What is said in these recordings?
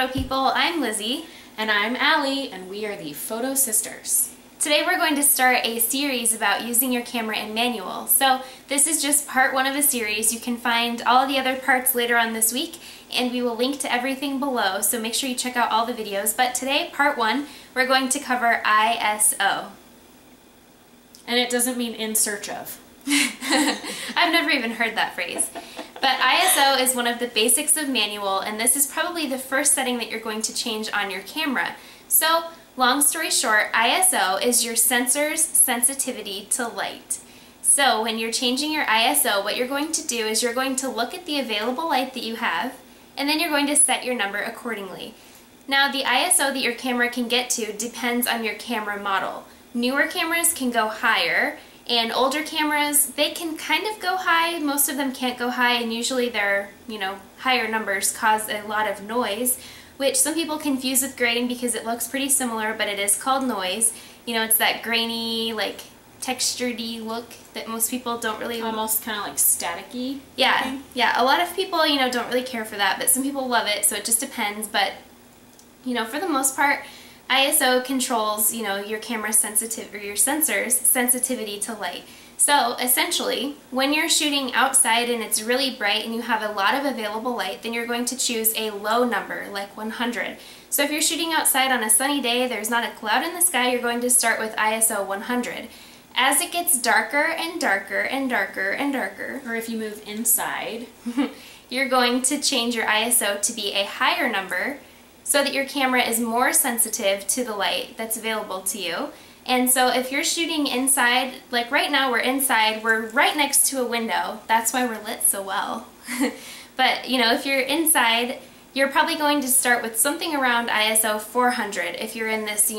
Photo People. I'm Lizzie. And I'm Allie, and we are the Photo Sisters. Today we're going to start a series about using your camera in manual. So this is just part one of a series. You can find all the other parts later on this week, and we will link to everything below, so make sure you check out all the videos. But today, part one, we're going to cover ISO. And it doesn't mean in search of. I've never even heard that phrase. But ISO is one of the basics of manual, and this is probably the first setting that you're going to change on your camera. So, long story short, ISO is your sensor's sensitivity to light. So when you're changing your ISO, what you're going to do is you're going to look at the available light that you have, and then you're going to set your number accordingly. Now, the ISO that your camera can get to depends on your camera model. Newer cameras can go higher, and older cameras, they can kind of go high. Most of them can't go high, and usually their, higher numbers cause a lot of noise, which some people confuse with grain because it looks pretty similar, but it is called noise. It's that grainy, textured-y look that most people don't really... Almost kind of like static-y. Yeah, yeah. A lot of people, don't really care for that, but some people love it, so it just depends. But, for the most part, ISO controls, your camera sensitive, or your sensor's sensitivity to light. So essentially, when you're shooting outside and it's really bright and you have a lot of available light, then you're going to choose a low number, like 100. So if you're shooting outside on a sunny day, there's not a cloud in the sky, you're going to start with ISO 100. As it gets darker and darker and darker and darker, or if you move inside, you're going to change your ISO to be a higher number, so that your camera is more sensitive to the light that's available to you. And so if you're shooting inside, like right now we're inside, we're right next to a window. That's why we're lit so well. But, if you're inside, you're probably going to start with something around ISO 400 if you're in this,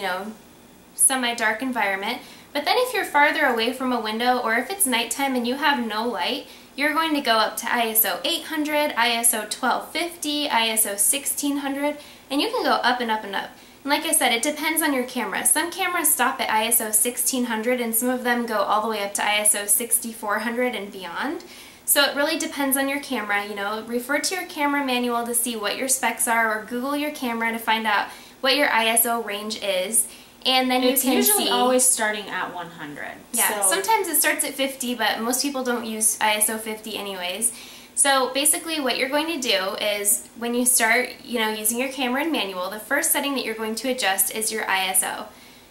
semi-dark environment. But then if you're farther away from a window, or if it's nighttime and you have no light, you're going to go up to ISO 800, ISO 1250, ISO 1600, and you can go up and up and up. And like I said, it depends on your camera. Some cameras stop at ISO 1600 and some of them go all the way up to ISO 6400 and beyond. So it really depends on your camera. Refer to your camera manual to see what your specs are, or Google your camera to find out what your ISO range is. And then it's usually always starting at 100. Yeah, so sometimes it starts at 50, but most people don't use ISO 50 anyways. So basically what you're going to do is when you start, using your camera in manual, the first setting that you're going to adjust is your ISO.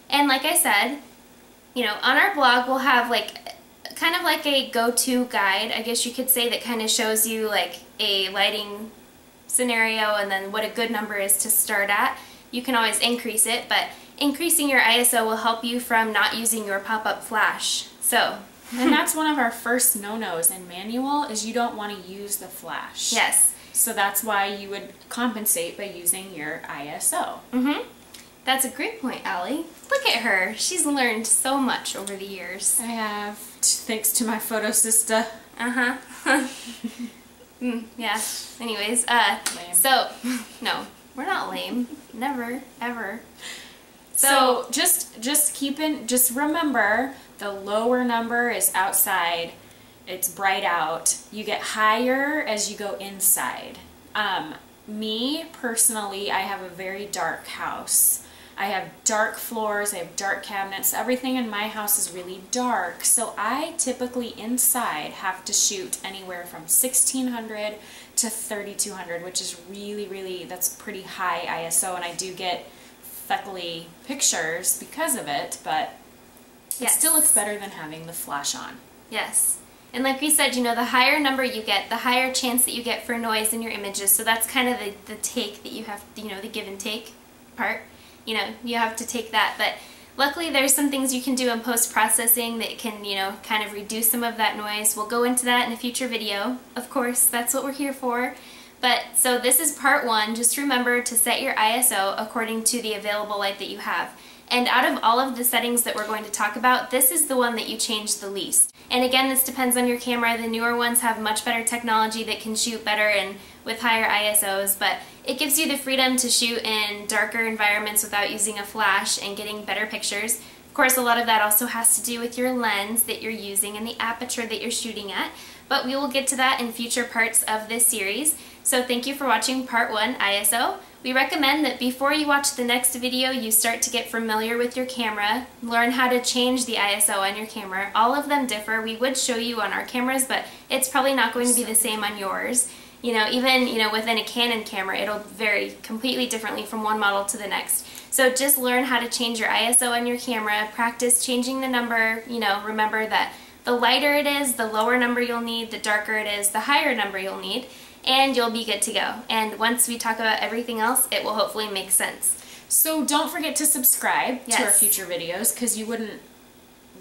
And like I said, on our blog we'll have kind of like a go-to guide, I guess you could say, that kind of shows you a lighting scenario and then what a good number is to start at. You can always increase it, but increasing your ISO will help you from not using your pop-up flash. And that's one of our first no-nos in manual, is you don't want to use the flash. Yes. So that's why you would compensate by using your ISO. Mm-hmm. That's a great point, Allie. Look at her. She's learned so much over the years. I have, thanks to my photo sister. Uh-huh. Yeah. Anyways, lame. So, no, we're not lame. Never, ever. So just remember, the lower number is outside, it's bright out. You get higher as you go inside. Me, personally, I have a very dark house. I have dark floors, I have dark cabinets, everything in my house is really dark. So I typically inside have to shoot anywhere from 1600 to 3200, which is really, that's pretty high ISO, and I do get feckly pictures because of it, but it still looks better than having the flash on. Yes. And like we said, the higher number you get, the higher chance that you get for noise in your images. So that's kind of the take that you have, the give and take part. You have to take that. But luckily there's some things you can do in post-processing that can, kind of reduce some of that noise. We'll go into that in a future video. Of course, that's what we're here for. But, so this is part one. Just remember to set your ISO according to the available light that you have. And out of all of the settings that we're going to talk about, this is the one that you change the least. And again, this depends on your camera. The newer ones have much better technology that can shoot better and with higher ISOs, but it gives you the freedom to shoot in darker environments without using a flash and getting better pictures. Of course, a lot of that also has to do with your lens that you're using and the aperture that you're shooting at, but we will get to that in future parts of this series. So thank you for watching part 1, ISO. We recommend that before you watch the next video, you start to get familiar with your camera, learn how to change the ISO on your camera. All of them differ. We would show you on our cameras, but it's probably not going to be the same on yours. Even within a Canon camera, it'll vary completely differently from one model to the next. So just learn how to change your ISO on your camera, practice changing the number. Remember that the lighter it is, the lower number you'll need, the darker it is, the higher number you'll need, and you'll be good to go. And once we talk about everything else, it will hopefully make sense. So don't forget to subscribe to our Yes. future videos, because you wouldn't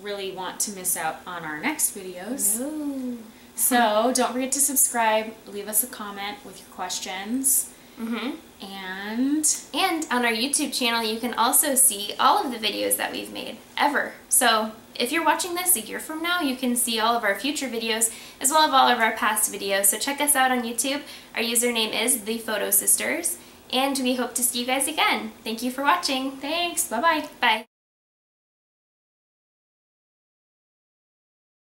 really want to miss out on our next videos. No. So don't forget to subscribe, leave us a comment with your questions. And on our YouTube channel, you can also see all of the videos that we've made, ever. So if you're watching this a year from now, you can see all of our future videos, as well as all of our past videos. So check us out on YouTube. Our username is thephotosisters, and we hope to see you guys again. Thank you for watching. Thanks, bye-bye. Bye.